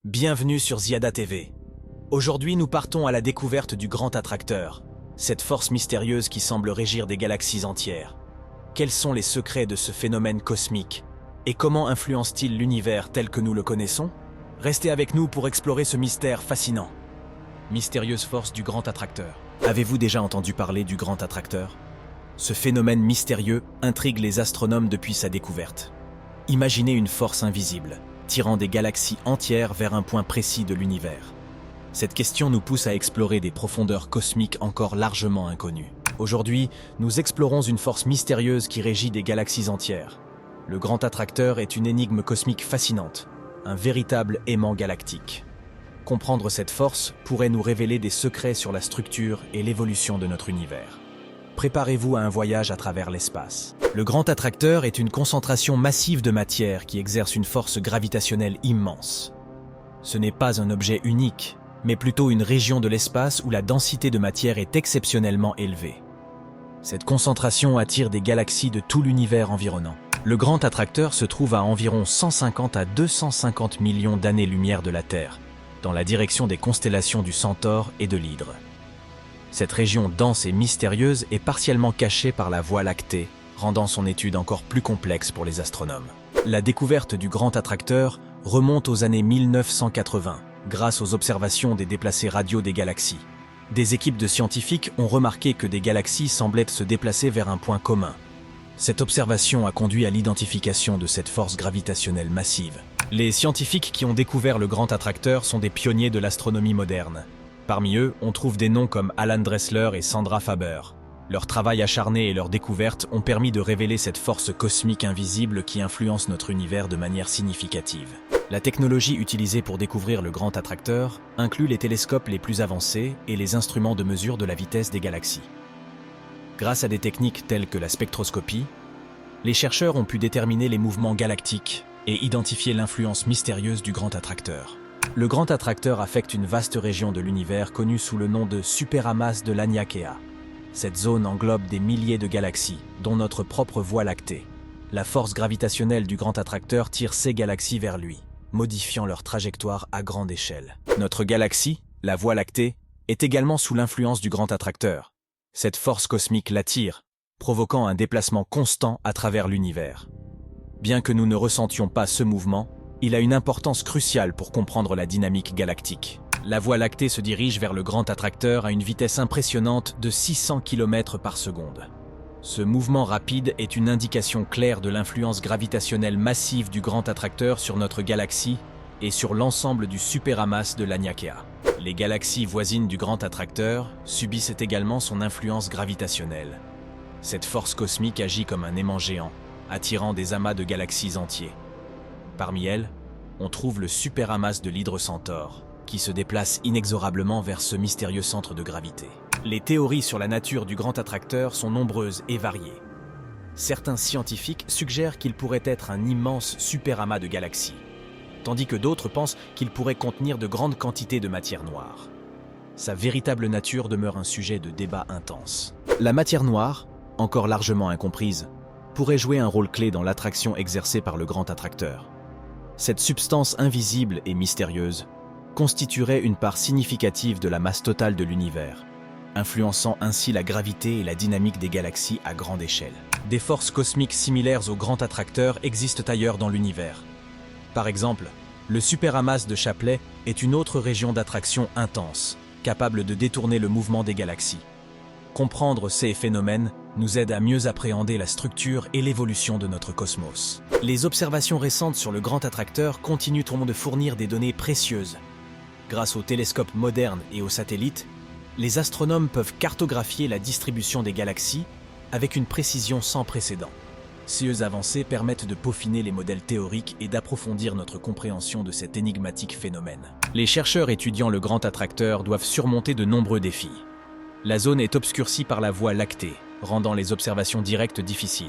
Bienvenue sur Ziada TV. Aujourd'hui, nous partons à la découverte du Grand Attracteur, cette force mystérieuse qui semble régir des galaxies entières. Quels sont les secrets de ce phénomène cosmique? Et comment influence-t-il l'univers tel que nous le connaissons? Restez avec nous pour explorer ce mystère fascinant. Mystérieuse force du Grand Attracteur. Avez-vous déjà entendu parler du Grand Attracteur? Ce phénomène mystérieux intrigue les astronomes depuis sa découverte. Imaginez une force invisible, tirant des galaxies entières vers un point précis de l'univers. Cette question nous pousse à explorer des profondeurs cosmiques encore largement inconnues. Aujourd'hui, nous explorons une force mystérieuse qui régit des galaxies entières. Le Grand Attracteur est une énigme cosmique fascinante, un véritable aimant galactique. Comprendre cette force pourrait nous révéler des secrets sur la structure et l'évolution de notre univers. Préparez-vous à un voyage à travers l'espace. Le Grand Attracteur est une concentration massive de matière qui exerce une force gravitationnelle immense. Ce n'est pas un objet unique, mais plutôt une région de l'espace où la densité de matière est exceptionnellement élevée. Cette concentration attire des galaxies de tout l'univers environnant. Le Grand Attracteur se trouve à environ 150 à 250 millions d'années-lumière de la Terre, dans la direction des constellations du Centaure et de l'Hydre. Cette région dense et mystérieuse est partiellement cachée par la Voie lactée, rendant son étude encore plus complexe pour les astronomes. La découverte du Grand Attracteur remonte aux années 1980, grâce aux observations des déplacés radio des galaxies. Des équipes de scientifiques ont remarqué que des galaxies semblaient se déplacer vers un point commun. Cette observation a conduit à l'identification de cette force gravitationnelle massive. Les scientifiques qui ont découvert le Grand Attracteur sont des pionniers de l'astronomie moderne. Parmi eux, on trouve des noms comme Alan Dressler et Sandra Faber. Leur travail acharné et leurs découvertes ont permis de révéler cette force cosmique invisible qui influence notre univers de manière significative. La technologie utilisée pour découvrir le Grand Attracteur inclut les télescopes les plus avancés et les instruments de mesure de la vitesse des galaxies. Grâce à des techniques telles que la spectroscopie, les chercheurs ont pu déterminer les mouvements galactiques et identifier l'influence mystérieuse du Grand Attracteur. Le Grand Attracteur affecte une vaste région de l'univers connue sous le nom de superamas de Laniakea. Cette zone englobe des milliers de galaxies, dont notre propre Voie lactée. La force gravitationnelle du Grand Attracteur tire ces galaxies vers lui, modifiant leur trajectoire à grande échelle. Notre galaxie, la Voie lactée, est également sous l'influence du Grand Attracteur. Cette force cosmique l'attire, provoquant un déplacement constant à travers l'univers. Bien que nous ne ressentions pas ce mouvement, il a une importance cruciale pour comprendre la dynamique galactique. La Voie lactée se dirige vers le Grand Attracteur à une vitesse impressionnante de 600 km par seconde. Ce mouvement rapide est une indication claire de l'influence gravitationnelle massive du Grand Attracteur sur notre galaxie et sur l'ensemble du superamas de Laniakea. Les galaxies voisines du Grand Attracteur subissent également son influence gravitationnelle. Cette force cosmique agit comme un aimant géant, attirant des amas de galaxies entiers. Parmi elles, on trouve le superamas de l'Hydre Centaure, qui se déplace inexorablement vers ce mystérieux centre de gravité. Les théories sur la nature du Grand Attracteur sont nombreuses et variées. Certains scientifiques suggèrent qu'il pourrait être un immense superamas de galaxies, tandis que d'autres pensent qu'il pourrait contenir de grandes quantités de matière noire. Sa véritable nature demeure un sujet de débat intense. La matière noire, encore largement incomprise, pourrait jouer un rôle clé dans l'attraction exercée par le Grand Attracteur. Cette substance invisible et mystérieuse constituerait une part significative de la masse totale de l'univers, influençant ainsi la gravité et la dynamique des galaxies à grande échelle. Des forces cosmiques similaires au Grand Attracteur existent ailleurs dans l'univers. Par exemple, le superamas de Shapley est une autre région d'attraction intense, capable de détourner le mouvement des galaxies. Comprendre ces phénomènes nous aide à mieux appréhender la structure et l'évolution de notre cosmos. Les observations récentes sur le Grand Attracteur continuent de fournir des données précieuses. Grâce aux télescopes modernes et aux satellites, les astronomes peuvent cartographier la distribution des galaxies avec une précision sans précédent. Ces avancées permettent de peaufiner les modèles théoriques et d'approfondir notre compréhension de cet énigmatique phénomène. Les chercheurs étudiant le Grand Attracteur doivent surmonter de nombreux défis. La zone est obscurcie par la Voie lactée, rendant les observations directes difficiles.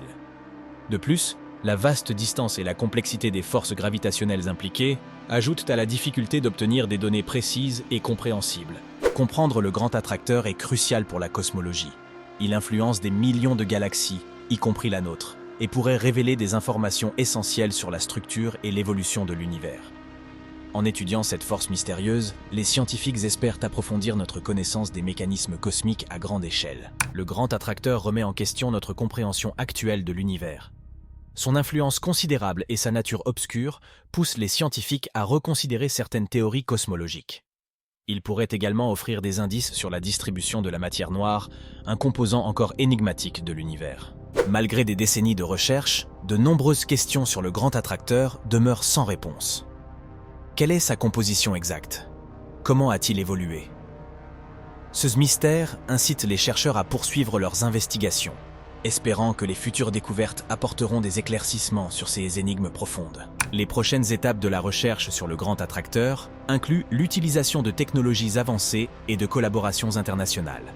De plus, la vaste distance et la complexité des forces gravitationnelles impliquées ajoutent à la difficulté d'obtenir des données précises et compréhensibles. Comprendre le Grand Attracteur est crucial pour la cosmologie. Il influence des millions de galaxies, y compris la nôtre, et pourrait révéler des informations essentielles sur la structure et l'évolution de l'univers. En étudiant cette force mystérieuse, les scientifiques espèrent approfondir notre connaissance des mécanismes cosmiques à grande échelle. Le grand attracteur remet en question notre compréhension actuelle de l'univers. Son influence considérable et sa nature obscure poussent les scientifiques à reconsidérer certaines théories cosmologiques. Il pourrait également offrir des indices sur la distribution de la matière noire, un composant encore énigmatique de l'univers. Malgré des décennies de recherche, de nombreuses questions sur le grand attracteur demeurent sans réponse. Quelle est sa composition exacte? Comment a-t-il évolué? Ce mystère incite les chercheurs à poursuivre leurs investigations, espérant que les futures découvertes apporteront des éclaircissements sur ces énigmes profondes. Les prochaines étapes de la recherche sur le grand attracteur incluent l'utilisation de technologies avancées et de collaborations internationales.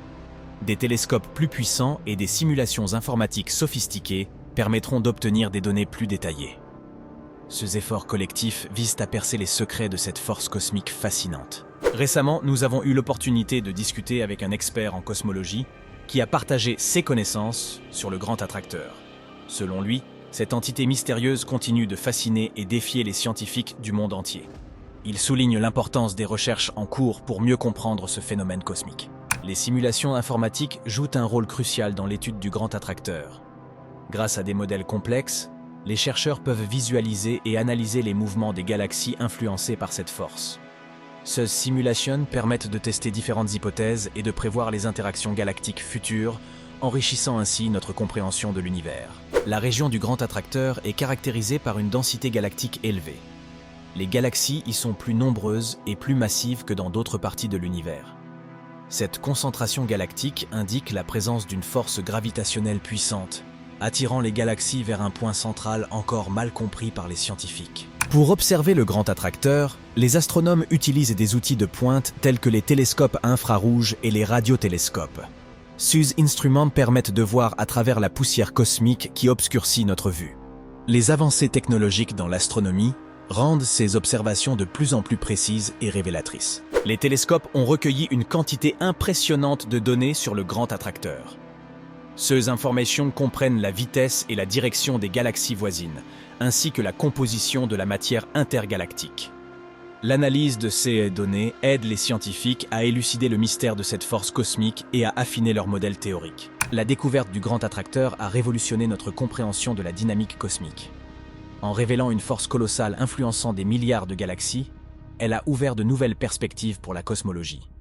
Des télescopes plus puissants et des simulations informatiques sophistiquées permettront d'obtenir des données plus détaillées. Ces efforts collectifs visent à percer les secrets de cette force cosmique fascinante. Récemment, nous avons eu l'opportunité de discuter avec un expert en cosmologie qui a partagé ses connaissances sur le grand attracteur. Selon lui, cette entité mystérieuse continue de fasciner et défier les scientifiques du monde entier. Il souligne l'importance des recherches en cours pour mieux comprendre ce phénomène cosmique. Les simulations informatiques jouent un rôle crucial dans l'étude du grand attracteur. Grâce à des modèles complexes, les chercheurs peuvent visualiser et analyser les mouvements des galaxies influencées par cette force. Ces simulations permettent de tester différentes hypothèses et de prévoir les interactions galactiques futures, enrichissant ainsi notre compréhension de l'univers. La région du grand attracteur est caractérisée par une densité galactique élevée. Les galaxies y sont plus nombreuses et plus massives que dans d'autres parties de l'univers. Cette concentration galactique indique la présence d'une force gravitationnelle puissante, attirant les galaxies vers un point central encore mal compris par les scientifiques. Pour observer le grand attracteur, les astronomes utilisent des outils de pointe tels que les télescopes infrarouges et les radiotélescopes. Ces instruments permettent de voir à travers la poussière cosmique qui obscurcit notre vue. Les avancées technologiques dans l'astronomie rendent ces observations de plus en plus précises et révélatrices. Les télescopes ont recueilli une quantité impressionnante de données sur le grand attracteur. Ces informations comprennent la vitesse et la direction des galaxies voisines, ainsi que la composition de la matière intergalactique. L'analyse de ces données aide les scientifiques à élucider le mystère de cette force cosmique et à affiner leurs modèles théoriques. La découverte du grand attracteur a révolutionné notre compréhension de la dynamique cosmique. En révélant une force colossale influençant des milliards de galaxies, elle a ouvert de nouvelles perspectives pour la cosmologie.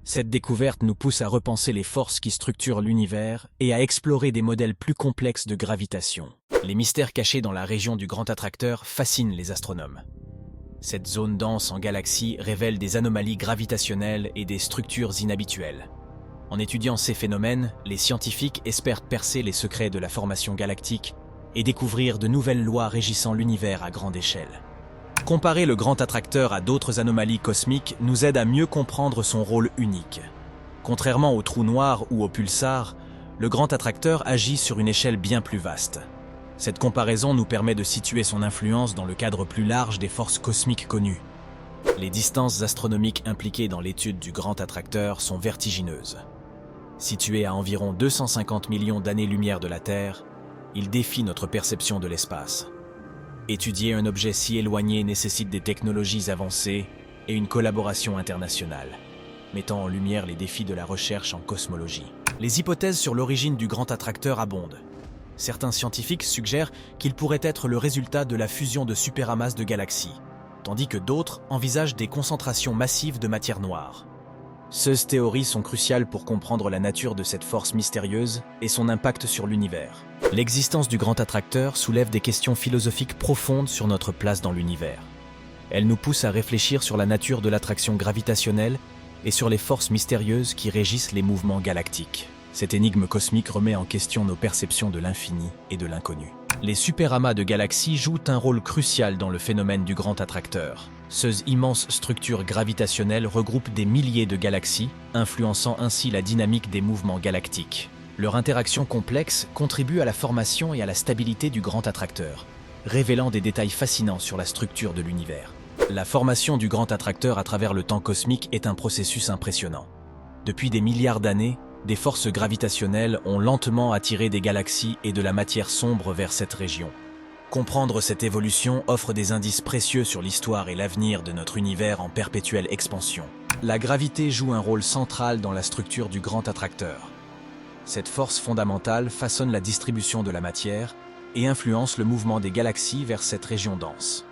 Cette découverte nous pousse à repenser les forces qui structurent l'univers et à explorer des modèles plus complexes de gravitation. Les mystères cachés dans la région du grand attracteur fascinent les astronomes. Cette zone dense en galaxies révèle des anomalies gravitationnelles et des structures inhabituelles. En étudiant ces phénomènes, les scientifiques espèrent percer les secrets de la formation galactique et découvrir de nouvelles lois régissant l'univers à grande échelle. Comparer le grand attracteur à d'autres anomalies cosmiques nous aide à mieux comprendre son rôle unique. Contrairement aux trous noirs ou aux pulsars, le grand attracteur agit sur une échelle bien plus vaste. Cette comparaison nous permet de situer son influence dans le cadre plus large des forces cosmiques connues. Les distances astronomiques impliquées dans l'étude du grand attracteur sont vertigineuses. Situé à environ 250 millions d'années-lumière de la Terre, il défie notre perception de l'espace. Étudier un objet si éloigné nécessite des technologies avancées et une collaboration internationale, mettant en lumière les défis de la recherche en cosmologie. Les hypothèses sur l'origine du grand attracteur abondent. Certains scientifiques suggèrent qu'il pourrait être le résultat de la fusion de superamas de galaxies, tandis que d'autres envisagent des concentrations massives de matière noire. Ces théories sont cruciales pour comprendre la nature de cette force mystérieuse et son impact sur l'univers. L'existence du grand attracteur soulève des questions philosophiques profondes sur notre place dans l'univers. Elle nous pousse à réfléchir sur la nature de l'attraction gravitationnelle et sur les forces mystérieuses qui régissent les mouvements galactiques. Cette énigme cosmique remet en question nos perceptions de l'infini et de l'inconnu. Les superamas de galaxies jouent un rôle crucial dans le phénomène du grand attracteur. Ces immenses structures gravitationnelles regroupent des milliers de galaxies, influençant ainsi la dynamique des mouvements galactiques. Leur interaction complexe contribue à la formation et à la stabilité du grand attracteur, révélant des détails fascinants sur la structure de l'univers. La formation du grand attracteur à travers le temps cosmique est un processus impressionnant. Depuis des milliards d'années, des forces gravitationnelles ont lentement attiré des galaxies et de la matière sombre vers cette région. Comprendre cette évolution offre des indices précieux sur l'histoire et l'avenir de notre univers en perpétuelle expansion. La gravité joue un rôle central dans la structure du grand attracteur. Cette force fondamentale façonne la distribution de la matière et influence le mouvement des galaxies vers cette région dense.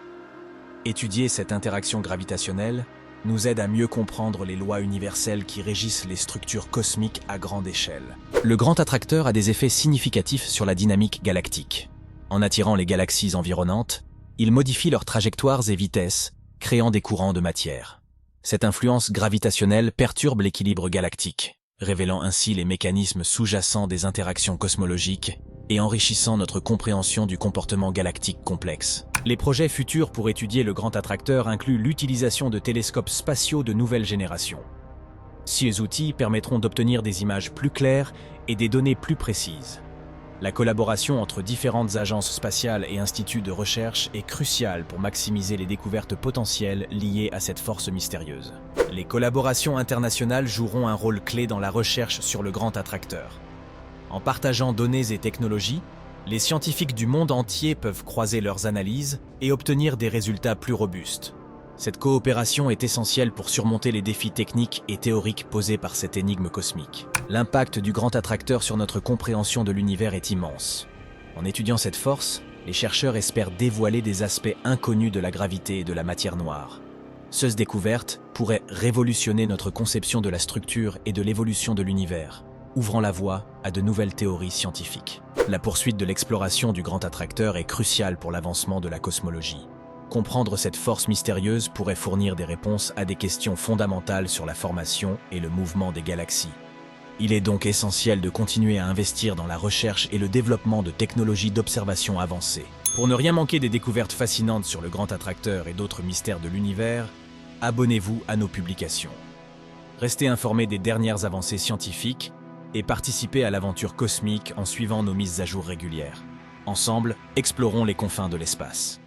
Étudier cette interaction gravitationnelle nous aide à mieux comprendre les lois universelles qui régissent les structures cosmiques à grande échelle. Le grand attracteur a des effets significatifs sur la dynamique galactique. En attirant les galaxies environnantes, il modifie leurs trajectoires et vitesses, créant des courants de matière. Cette influence gravitationnelle perturbe l'équilibre galactique, révélant ainsi les mécanismes sous-jacents des interactions cosmologiques et enrichissant notre compréhension du comportement galactique complexe. Les projets futurs pour étudier le grand attracteur incluent l'utilisation de télescopes spatiaux de nouvelle génération. Ces outils permettront d'obtenir des images plus claires et des données plus précises. La collaboration entre différentes agences spatiales et instituts de recherche est cruciale pour maximiser les découvertes potentielles liées à cette force mystérieuse. Les collaborations internationales joueront un rôle clé dans la recherche sur le grand attracteur. En partageant données et technologies, les scientifiques du monde entier peuvent croiser leurs analyses et obtenir des résultats plus robustes. Cette coopération est essentielle pour surmonter les défis techniques et théoriques posés par cette énigme cosmique. L'impact du grand attracteur sur notre compréhension de l'univers est immense. En étudiant cette force, les chercheurs espèrent dévoiler des aspects inconnus de la gravité et de la matière noire. Ces découvertes pourraient révolutionner notre conception de la structure et de l'évolution de l'univers, ouvrant la voie à de nouvelles théories scientifiques. La poursuite de l'exploration du grand attracteur est cruciale pour l'avancement de la cosmologie. Comprendre cette force mystérieuse pourrait fournir des réponses à des questions fondamentales sur la formation et le mouvement des galaxies. Il est donc essentiel de continuer à investir dans la recherche et le développement de technologies d'observation avancées. Pour ne rien manquer des découvertes fascinantes sur le grand attracteur et d'autres mystères de l'univers, abonnez-vous à nos publications. Restez informés des dernières avancées scientifiques et participez à l'aventure cosmique en suivant nos mises à jour régulières. Ensemble, explorons les confins de l'espace.